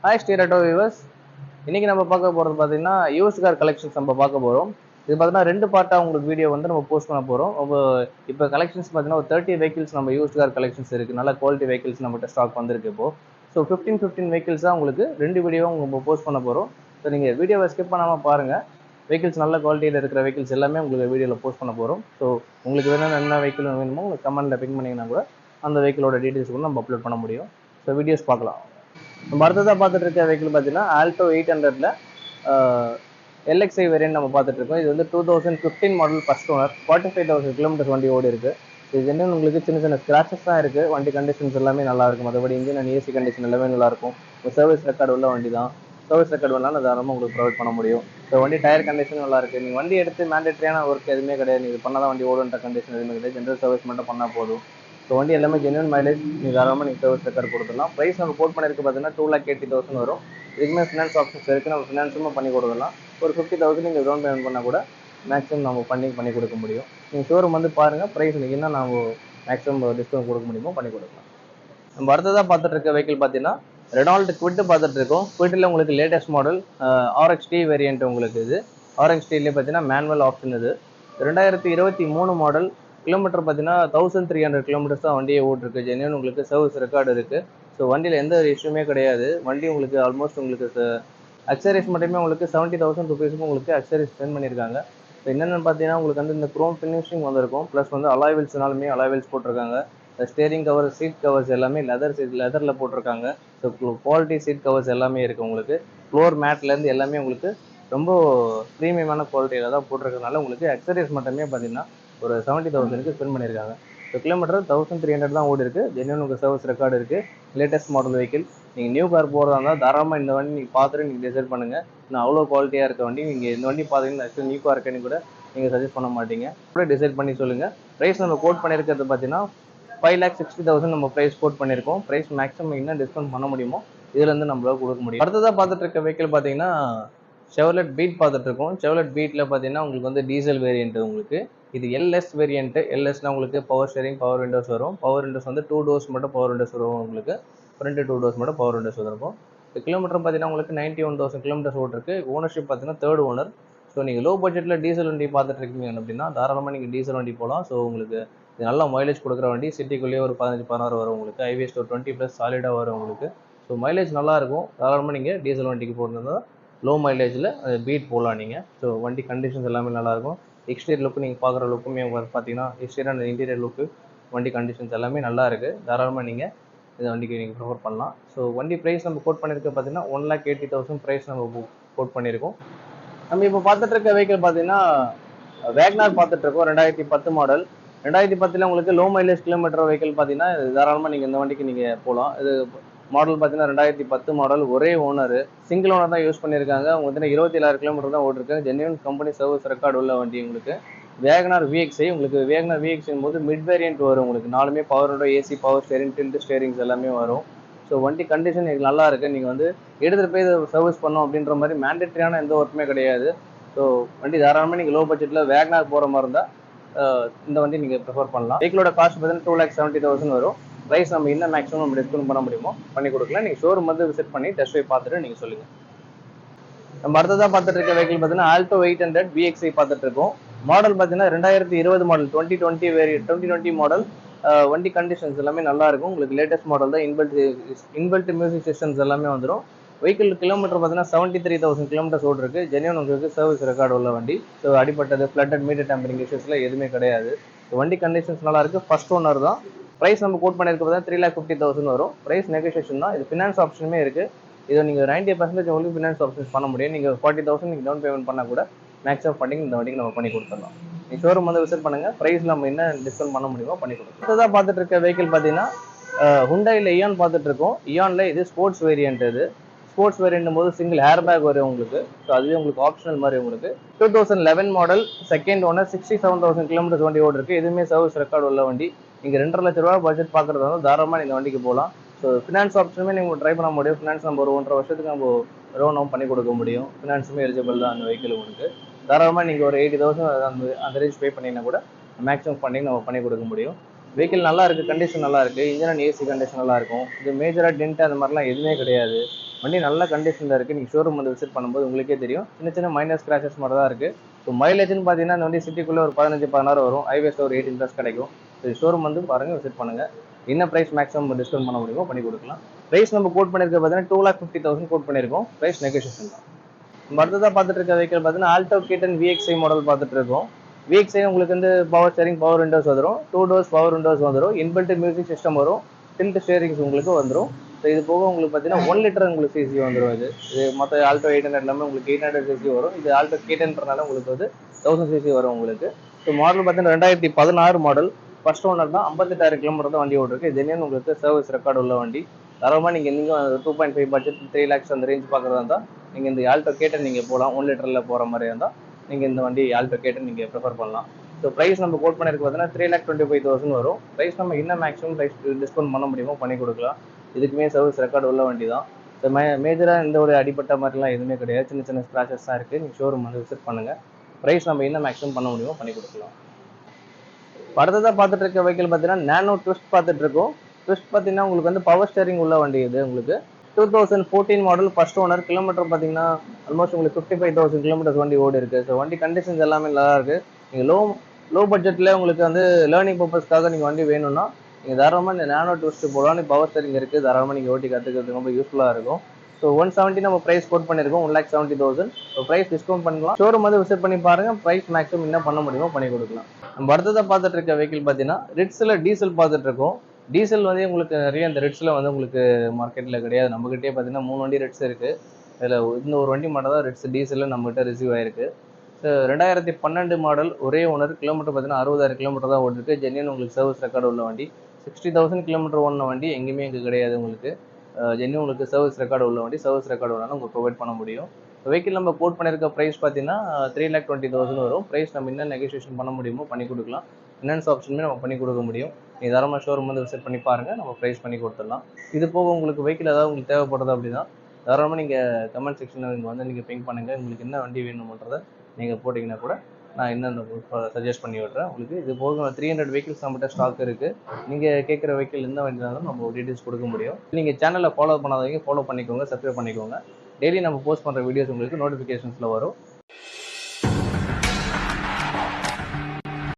Hi ஸ்ரீரட்டோ viewers. இன்னைக்கு நம்ம பார்க்க போகிறது பார்த்தீங்கன்னா யூஸ்ட் கார் கலெக்ஷன்ஸ் நம்ம பார்க்க போகிறோம். இது பார்த்தீங்கன்னா 2 பார்ட்டாக உங்களுக்கு வீடியோ வந்து நம்ம போஸ்ட் பண்ண போகிறோம். இப்போ கலெக்ஷன்ஸ் பார்த்தீங்கன்னா ஒரு 30 வெஹிக்கிள்ஸ் நம்ம யூஸ்ட் கார் கலெக்ஷன்ஸ் இருக்குது. நல்ல குவாலிட்டி வெஹிக்கிள்ஸ் நம்மகிட்ட ஸ்டாக் வந்திருக்கு இப்போ. ஸோ 15 வெஹிக்கிள்ஸ் தான் உங்களுக்கு 2 வீடியோவும் நம்ம போஸ்ட் பண்ண போகிறோம். ஸோ நீங்கள் வீடியோவை ஸ்கிப் பண்ணாமல் பாருங்கள். வெஹிக்கிள்ஸ் நல்ல குவாலிட்டியில் இருக்கிற வெஹிக்கிள்ஸ் எல்லாமே உங்களுக்கு வீடியோவில் போஸ்ட் பண்ண போகிறோம். ஸோ உங்களுக்கு என்ன வெஹிக்கிள் வேணுமோ உங்களுக்கு கமெண்ட்டில் பிக் பண்ணிங்கன்னா கூட அந்த வெஹிக்கிளோட டீட்டெயில்ஸ் கூட நம்ம அப்லோட் பண்ண முடியும். ஸோ வீடியோஸ் பார்க்கலாம். நம்ம அடுத்ததாக பார்த்துட்டு இருக்க வெஹிக்கிள் பார்த்தீங்கன்னா ஆல்டோ 800ல எல்எக்ஸ்ஐ வேரியன்ட் நம்ம பார்த்துட்டு இருக்கோம். இது வந்து 2015 மாடல் ஃபர்ஸ்ட் ஓனர், 45,000 கிலோமீட்டர்ஸ் வண்டி ஓடி இருக்கு. இது என்ன உங்களுக்கு சின்ன சின்ன ஸ்கிராச்சஸ் தான் இருக்கு. வண்டி கண்டிஷன்ஸ் எல்லாமே நல்லா இருக்கும். மற்றபடி இன்ஜின் அண்ட் ஏசி கண்டிஷன் எல்லாமே நல்லா இருக்கும். சர்வீஸ் ரெக்கார்டு உள்ள வண்டி தான். சர்வீஸ் ரெக்கார்டு வேணாலும் தாராளமாக உங்களுக்கு ப்ரொவைட் பண்ண முடியும். ஸோ வண்டி டயர் கண்டிஷன் நல்லா இருக்கு. நீங்கள் வண்டி எடுத்து மேண்டேட்டரியான ஒர்க் எதுவுமே கிடையாது. நீங்கள் பண்ணால் தான் வண்டி ஓடுன்ற கண்டிஷன் எதுவுமே கிடையாது. ஜென்ரல் சர்வீஸ் மட்டும் பண்ணால் போதும். ஸோ வண்டி எல்லாமே ஜென்யூன் மைலேஜ். நீங்கள் தாராளமாக நீங்கள் சர்வீஸ் ரெக்கார்டு கொடுத்துடலாம். ப்ரைஸ் நம்ம கோட் பண்ணியிருக்கு பார்த்தீங்கன்னா 2,80,000 வரும். இதுக்குமே ஃபினான்ஸ் ஆப்ஷன்ஸ் இருக்குது. நம்ம ஃபினான்ஸும் பண்ணி கொடுக்கலாம். ஒரு 50,000 நீங்கள் டவுன் பேமெண்ட் பண்ணால் கூட மேக்ஸிமம் நம்ம பண்ணி கொடுக்க முடியும். நீங்கள் ஷோரூம் வந்து பாருங்கள். ப்ரைஸ் நீங்கள் என்ன நம்ம மேக்ஸிமம் டிஸ்கவுண்ட் கொடுக்க முடியுமோ பண்ணி கொடுக்கலாம். நம்ம அடுத்ததாக பார்த்துட்டு இருக்க வெஹிக்கிள் பார்த்தீங்கன்னா ரெனால்ட் குவிட் பார்த்துட்டு இருக்கோம். குவிட்டில் உங்களுக்கு லேட்டஸ்ட் மாடல் RXT வேரியன்ட் உங்களுக்கு இது. RXTலேயே பார்த்தீங்கன்னா மேனுவல் ஆப்ஷன் இது. 2023 மாடல். கிலோமீட்டர் பார்த்தீங்கன்னா 1300 கிலோமீட்டர்ஸ் தான் வண்டியை ஓட்டிருக்கு. ஜென்யூன் உங்களுக்கு சர்வீஸ் ரெக்கார்டு இருக்குது. ஸோ வண்டியில் எந்த இஷ்யூமே கிடையாது. வண்டி உங்களுக்கு ஆல்மோஸ்ட் உங்களுக்கு அக்சரிஸ் மட்டுமே உங்களுக்கு 70,000 ருபீஸுக்கு உங்களுக்கு அக்சரிஸ் ஸ்பெண்ட் பண்ணியிருக்காங்க. ஸோ என்னென்னு பார்த்தீங்கன்னா உங்களுக்கு வந்து இந்த க்ரோம் ஃபினிஷிங் வந்திருக்கும். ப்ளஸ் வந்து அலாய்வெல்ஸ்னாலுமே அலாய்வெல்ஸ் போட்டிருக்காங்க. ஸ்டேரிங் கவர், சீட் கவர்ஸ் எல்லாமே லெதரில் போட்டிருக்காங்க. ஸோ குவாலிட்டி சீட் கவர்ஸ் எல்லாமே இருக்குது உங்களுக்கு. ஃப்ளோர் மேட்லேருந்து எல்லாமே உங்களுக்கு ரொம்ப ப்ரீமியமான குவாலிட்டியில் தான் போட்டிருக்கனால உங்களுக்கு அக்சரிஸ் மட்டுமே பார்த்தீங்கன்னா ஒரு 70,000க்கு ஸ்பெண்ட் பண்ணியிருக்காங்க. ஸோ கிலோமீட்டர் 1300 தான் ஓடி இருக்குது. ஜென்யூன் உங்களுக்கு சர்வீஸ் ரெக்கார்டு இருக்குது. Latest model vehicle. நீங்கள் நியூ கார் போகிறதா இருந்தால் தாராளமாக இந்த வண்டி நீங்கள் பார்த்துட்டு நீங்கள் டிசைட் பண்ணுங்கள். இன்னும் அவ்வளோ குவாலிட்டியாக இருக்க வண்டி. நீங்கள் இந்த வண்டி பார்த்தீங்கன்னா ஆக்சுவலி நியூ கார் இருக்குன்னு கூட நீங்கள் சஜஸ்ட் பண்ண மாட்டீங்க. கூட டிசைட் பண்ணி சொல்லுங்கள். ப்ரைஸ் நம்ம கோட் பண்ணியிருக்கிறது பார்த்தீங்கன்னா 5,60,000 நம்ம ப்ரைஸ் கோட் பண்ணியிருக்கோம். ப்ரைஸ் மேக்ஸிமம் என்ன டிஸ்கவுண்ட் பண்ண முடியுமோ இதுலேருந்து நம்மளால கொடுக்க முடியும். அடுத்ததாக பார்த்துட்டு இருக்க வெஹிக்கிள் பார்த்தீங்கன்னா செவர்லெட் பீட் பார்த்துட்டு இருக்கோம். செவர்லெட் பீட்டில் பார்த்தீங்கன்னா உங்களுக்கு வந்து டீசல் வேரியன்ட் உங்களுக்கு. இது எல்எஸ் வேரியன்ட். எல்எஸ்னா உங்களுக்கு பவர் ஸ்டேரிங், பவர் விண்டோஸ் வரும். பவர் விண்டோஸ் வந்து 2 டோர்ஸ் மட்டும் பவர் விண்டோஸ் வரும் உங்களுக்கு. ஃப்ரண்ட் 2 டோர்ஸ் மட்டும் பவர் விண்டோஸ் வரும். இந்த கிலோமீட்டர் பார்த்தீங்கன்னா உங்களுக்கு 91,000 கிலோமீட்டர்ஸ் ஓட்டிருக்கு. ஓனர்ஷிப் பார்த்தீங்கன்னா 3rd ஓனர். ஸோ நீங்கள் லோ பட்ஜெட்டில் டீசல் வண்டி பார்த்துட்டு இருக்கீங்க அப்படின்னா தாராளமாக நீங்கள் டீசல் வண்டி போகலாம். ஸோ உங்களுக்கு இது நல்ல மைலேஜ் கொடுக்குற வண்டி. சிட்டிக்குள்ளேயே ஒரு 15-16 வரும் உங்களுக்கு. ஹைவேஸ் ஒரு 20+ சாலிடாக வரும் உங்களுக்கு. ஸோ மைலேஜ் நல்லாயிருக்கும். தாராளமாக நீங்கள் டீசல் வண்டிக்கு போகிறதா லோ மைலேஜில் பீட் போகலாம் நீங்கள். ஸோ வண்டி கண்டிஷன்ஸ் எல்லாமே நல்லாயிருக்கும். எக்ஸ்டீரியர் லுக்கு நீங்கள் பார்க்குற லுக்குமே பார்த்தீங்கன்னா எக்ஸ்டீரியர் அண்ட் இன்டீரியர் லுக்கு வண்டி கண்டிஷன்ஸ் எல்லாமே நல்லா இருக்குது. தாராளமாக நீங்கள் இந்த வண்டிக்கு நீங்கள் ப்ரிஃபர் பண்ணலாம். ஸோ வண்டி ப்ரைஸ் நம்ம கோட் பண்ணியிருக்க பார்த்தீங்கன்னா 1,80,000 ப்ரைஸ் நம்ம கோட் பண்ணியிருக்கோம். நம்ம இப்போ பார்த்துட்டு இருக்க வெஹிக்கிள் பார்த்தீங்கன்னா வேக்னார் பார்த்துட்டு இருக்கோம். 2010 மாடல். 2010 உங்களுக்கு லோ மைலேஜ் கிலோமீட்டர் வெஹிக்கிள் பார்த்தீங்கன்னா தாராளமாக நீங்கள் இந்த வண்டிக்கு நீங்கள் போகலாம். இது மாடல் பார்த்தீங்கன்னா 2010 மாடல். ஒரே ஓனர், சிங்கிள் ஓனர் தான் யூஸ் பண்ணியிருக்காங்க. உங்களுக்கு 27,000 கிலோமீட்டர் தான் ஓட்டிருக்காங்க. ஜென்யூன் கம்பெனி சர்வீஸ் ரெக்கார்டு உள்ள வண்டி உங்களுக்கு. வேகனார் VXI உங்களுக்கு. வேகனார் VXI போது மிட் வேரியன்ட் வரும் உங்களுக்கு. 4மே power window, AC, power steering, tilt steerings எல்லாமே வரும். ஸோ வண்டி கண்டிஷன் எனக்கு நல்லா இருக்குது. நீங்கள் வந்து எடுத்துகிட்டு போய் சர்வீஸ் பண்ணோம் அப்படின்ற மாதிரி மேண்டேட்டரியான எந்த ஒர்க்குமே கிடையாது. ஸோ வண்டி தாராளமாக நீங்கள் லோ பட்ஜெட்டில் வேகனார் போகிற மாதிரி இருந்தால் இந்த வண்டி நீங்கள் ப்ரிஃபர் பண்ணலாம். வெஹிக்கிளோட காஸ்ட் பார்த்தீங்கன்னா 2,70,000 வரும். ப்ரைஸ் நம்ம என்ன மேக்ஸிமம் நம்ம டிஸ்கவுண்ட் பண்ண முடியுமோ பண்ணி கொடுக்கலாம். நீங்கள் ஷோரூம் வந்து விசிட் பண்ணி டெஸ்ட் ட்ரைவ் பார்த்துட்டு நீங்கள் சொல்லுங்கள். நம்ம அடுத்ததாக பார்த்துட்டு இருக்க வெஹிக்கிள் பார்த்தீங்கன்னா ஆல்டோ 800 VXI பார்த்துட்டு இருக்கோம். மாடல் பார்த்தீங்கன்னா 2020 மாடல். 2020 மாடல். வண்டி கண்டிஷன்ஸ் எல்லாமே நல்லா இருக்கும் உங்களுக்கு. லேட்டஸ்ட் மாடல் தான். இன்பில்ட் மியூசிக் சிஸ்டம்ஸ் எல்லாமே வந்துடும். வெஹிக்கிள் கிலோமீட்டர் பார்த்தீங்கன்னா 73,000 கிலோமீட்டர்ஸ் ஓட்டிருக்கு. ஜென்யூன் உங்களுக்கு சர்வீஸ் ரெக்கார்டு உள்ள வண்டி. ஸோ அடிப்பட்டது ஃப்ளட்டட் மீட்டர் டேம்பரிங் இஷ்யூஸ்ல எதுவுமே கிடையாது. வண்டி கண்டிஷன்ஸ் நல்லா இருக்கு. ஃபர்ஸ்ட் ஓனர் தான். ப்ரைஸ் நம்ம கோட் பண்ணியிருக்க பார்த்தா 3,50,000 வரும். ப்ரைஸ் நெகோசியேஷன் தான். இது ஃபினான்ஸ் ஆப்ஷனுமே இருக்கு. இதை நீங்கள் 90% உங்களுக்கு ஃபினான்ஸ் ஆப்ஷன்ஸ் பண்ண முடியும். நீங்கள் 40,000 நீங்கள் டவுன் பேமெண்ட் பண்ணால் கூட மேக்ஸிமம் ஃபண்டிங் இந்த வண்டிக்கு நம்ம பண்ணி கொடுத்துடலாம். நீங்கள் ஷோரூம் வந்து விசிட் பண்ணுங்கள். ப்ரைஸ் நம்ம என்ன டிஸ்கவுண்ட் பண்ண முடியுமோ பண்ணி கொடுக்கலாம். அடுத்ததாக பார்த்துட்டு இருக்க வெஹிக்கிள் பார்த்தீங்கன்னா ஹுண்டாயில் இயான் பார்த்துட்டு இருக்கோம். இயானில் இது ஸ்போர்ட்ஸ் வேரியன்ட். இது ஸ்போர்ட்ஸ் வேரியன்ட் போது சிங்கிள் ஹேர் பேக் வரும் உங்களுக்கு. ஸோ அதுவே உங்களுக்கு ஆப்ஷனல் மாதிரி உங்களுக்கு. 2011 மாடல். Second owner. 67,000 கிலோமீட்டர்ஸ் வண்டி ஓடி இருக்கு. எதுவுமே சர்வீஸ் ரெக்கார்டு உள்ள வண்டி. நீங்கள் 2.5 லட்ச ரூபா பட்ஜெட் பார்க்குறது வந்து தாராளமாக இந்த வண்டிக்கு போகலாம். ஸோ ஃபினான்ஸ் ஆப்ஷனுமே நீங்கள் ட்ரை பண்ண முடியும். ஃபினான்ஸ் நம்ம ஒரு 1.5 வருஷத்துக்கு நம்ம லோனும் பண்ணி கொடுக்க முடியும். ஃபினான்ஸுமே எலிஜிபிள் தான் அந்த வெஹிக்கிள் உங்களுக்கு. தாராளமாக நீங்கள் ஒரு 80,000 அந்த ரேஞ்ச் பே பண்ணிங்கன்னா கூட மேக்ஸிமம் ஃபண்டிங் நம்ம பண்ணி கொடுக்க முடியும். வெஹிக்கிள் நல்லா இருக்குது. கண்டிஷன் நல்லா இருக்குது. இன்ஜின் அண்ட் ஏசி கண்டிஷன் நல்லா இருக்கும். இது மேஜராக டென்ட் அந்த மாதிரிலாம் எதுவுமே கிடையாது. வண்டி நல்ல கண்டிஷனில் இருக்குது. நீங்கள் ஷோரூம் வந்து விசிட் பண்ணும்போது உங்களுக்கே தெரியும். சின்ன சின்ன மைனர் ஸ்க்ராச்சஸ் மட்டும் தான் இருக்குது. ஸோ மைலேஜ்னு பார்த்தீங்கன்னா இந்த வண்டி சிட்டிக்குள்ளே ஒரு 15-16 வரும். ஹைவேஸில் ஒரு 18+ கிடைக்கும். ஸோ ஷோரூம் வந்து பாருங்கள், விசிட் பண்ணுங்கள். என்ன ப்ரைஸ் மேக்ஸிமம் டிஸ்கவுண்ட் பண்ண முடியுமோ பண்ணி கொடுக்கலாம். ப்ரைஸ் நம்ம கோட் பண்ணியிருக்க பார்த்தீங்கன்னா 2,50,000 கோட் பண்ணியிருக்கோம். ப்ரைஸ் நெகோஷியேஷன் தான். நம்ம அடுத்ததாக பார்த்துட்டு இருக்க வெஹிக்கிள் பார்த்தீங்கன்னா ஆல்டோ K10 VXi மாடல் பார்த்துட்டு இருக்கோம். VXi உங்களுக்கு வந்து பவர் ஸ்டேரிங், பவர் விண்டோஸ் வந்துடும். 2 டோர்ஸ் பவர் விண்டோஸ் வந்துடும். இன்பில்ட் மியூசிக் சிஸ்டம் வரும். டில்ட் ஸ்டேரிங்ஸ் உங்களுக்கு வந்துடும். ஸோ இது போக உங்களுக்கு பார்த்தீங்கன்னா 1 லிட்டர் உங்களுக்கு சிசி வந்துடும். இது மற்ற ஆல்டோ 800 எல்லாமே உங்களுக்கு 800 சிசி வரும். இது ஆல்டோ K10ன்றனால உங்களுக்கு வந்து 1000 சிசி வரும் உங்களுக்கு. ஸோ மாடல் பார்த்தீங்கன்னா 2016 மாடல். ஃபர்ஸ்ட் ஓனர் தான். 58,000 கிலோமீட்டர் தான் வண்டி ஓடிருக்கு. ஜென்யூன் உங்களுக்கு சர்வீஸ் ரெக்கார்டு உள்ள வண்டி. தாராளமாக நீங்கள் 2.5 பட்ஜெட் 3 lakhs அந்த ரேஞ்ச் பார்க்குறதா இருந்தால் நீங்கள் இந்த ஆல்டோ K10 நீங்கள் போகலாம். 1 லிட்டரில் போகிற மாதிரி இருந்தால் நீங்கள் இந்த வண்டி ஆல்டோ K10 நீங்கள் ப்ரிஃபர் பண்ணலாம். ஸோ ப்ரைஸ் நம்ம கோட் பண்ணியிருக்கு பார்த்தீங்கன்னா 3,25,000 வரும். ப்ரைஸ் நம்ம என்ன மேக்ஸிமம் ப்ரைஸ் டிஸ்கவுண்ட் பண்ண முடியுமோ பண்ணி கொடுக்கலாம். இதுக்குமே சர்வீஸ் ரெக்கார்டு உள்ள வண்டி தான். ஸோ மேஜராக இந்த ஒரு அடிப்பட்ட மாதிரிலாம் எதுவுமே கிடையாது. சின்ன சின்ன ஸ்க்ராச்சஸ் தான் இருக்குது. நீங்கள் ஷோரூம் வந்து விசிட் பண்ணுங்கள். ப்ரைஸ் நம்ம என்ன மேக்ஸிமம் பண்ண முடியுமோ பண்ணி கொடுக்கலாம். அடுத்ததாக பார்த்துட்டு இருக்க வெஹிக்கிள் பார்த்தீங்கன்னா நானோ ட்விஸ்ட் பார்த்துட்டு இருக்கோம். ட்விஸ்ட் பார்த்தீங்கன்னா உங்களுக்கு வந்து பவர் ஸ்டேரிங் உள்ள வண்டி. இது உங்களுக்கு 2014 மாடல், ஃபர்ஸ்ட் ஓனர். கிலோமீட்டர் பார்த்தீங்கன்னா ஆல்மோஸ்ட் உங்களுக்கு 55,000 கிலோமீட்டர்ஸ் வண்டி ஓடி இருக்கு. ஸோ வண்டி கண்டிஷன்ஸ் எல்லாமே நல்லா இருக்கு. நீங்கள் லோ பட்ஜெட்டில் உங்களுக்கு வந்து லேர்னிங் பர்பஸ்க்காக நீங்கள் வண்டி வேணும்னா நீங்கள் தாராளமாக இந்த நானோ ட்விஸ்ட் போகலாம். பவர் ஸ்டேரிங் இருக்குது. தாராளமாக நீங்கள் ஓட்டி கற்றுக்கிறதுக்கு ரொம்ப யூஸ்ஃபுல்லாக இருக்கும். ஸோ 170 நம்ம ப்ரைஸ் கோட் பண்ணியிருக்கோம். 1,70,000. ஸோ ப்ரைஸ் டிஸ்கவுண்ட் பண்ணலாம். ஷோரூம் வந்து விசிட் பண்ணி பாருங்கள். ப்ரைஸ் மேக்ஸிமம் என்ன பண்ண முடியுமோ பண்ணி கொடுக்கலாம். நம்ம அடுத்ததாக பார்த்துட்டு இருக்க வெஹிக்கிள் பார்த்தீங்கன்னா ரிட்ஸில் டீசல் பார்த்துட்டு இருக்கோம். டீசல் வந்து உங்களுக்கு நிறைய இந்த ரெட்ஸில் வந்து உங்களுக்கு மார்க்கெட்டில் கிடையாது. நம்மகிட்டே பார்த்தீங்கன்னா 3 வண்டி ரெட்ஸ் இருக்குது. இதில் இந்த ஒரு வண்டி மட்டும் தான் ரெட்ஸ் டீசலில் நம்மகிட்ட ரிசீவ் ஆயிருக்கு. 2012 மாடல், ஒரே ஓனர். கிலோமீட்டர் பார்த்தீங்கன்னா 60,000 கிலோமீட்டர் தான் ஓடிருக்கு. ஜென்யூன் உங்களுக்கு சர்வீஸ் ரெக்கார்டு உள்ள வண்டி. 60,000 கிலோமீட்டர் ஓடின வண்டி எங்கேயுமே இங்கே கிடையாது உங்களுக்கு. ஜென்யூன் உங்களுக்கு சர்வீஸ் ரெக்கார்டு உள்ள வண்டி. சர்வீஸ் ரெக்கார்டு வேணாலும் உங்களுக்கு ப்ரொவைட் பண்ண முடியும். வெஹிக்கிள் நம்ம கோட் பண்ணியிருக்க ப்ரைஸ் பார்த்தீங்கன்னா 3,20,000 வரும். ப்ரைஸ் நம்ம என்ன நெகோஷியேஷன் பண்ண முடியுமோ பண்ணி கொடுக்கலாம். ஃபினான்ஸ் ஆப்ஷனுமே நம்ம பண்ணி கொடுக்க முடியும். நீங்கள் தாராளமாக ஷோரூம் வந்து விசிட் பண்ணி பாருங்கள். நம்ம ப்ரைஸ் பண்ணி கொடுத்துடலாம். இது போக உங்களுக்கு வெஹிக்கிள் ஏதாவது உங்களுக்கு தேவைப்படுறது அப்படின்னா தாராளமாக நீங்கள் கமெண்ட் செக்ஷனில் இங்கே வந்து நீங்கள் பிங்க் பண்ணுங்கள். உங்களுக்கு என்ன வண்டி வேணுமன்றதை நீங்கள் போட்டிங்கன்னா கூட நான் என்னென்ன சஜஸ்ட் பண்ணி விட்றேன் உங்களுக்கு. இது போக 300 வெஹிக்கிள்ஸ் நம்மகிட்ட ஸ்டாக் இருக்குது. நீங்கள் கேட்குற வெஹிக்கிள் எந்த வண்டி இருந்தாலும் நம்ம டீட்டெயில்ஸ் கொடுக்க முடியும். நீங்கள் சேனலை ஃபாலோ பண்ணாதவங்க ஃபாலோ பண்ணிக்கோங்க, சப்ஸ்கிரைப் பண்ணிக்கோங்க. டெய்லி நம்ம போஸ்ட் பண்ணுற வீடியோஸ் உங்களுக்கு நோட்டிஃபிகேஷன்ஸில் வரும்.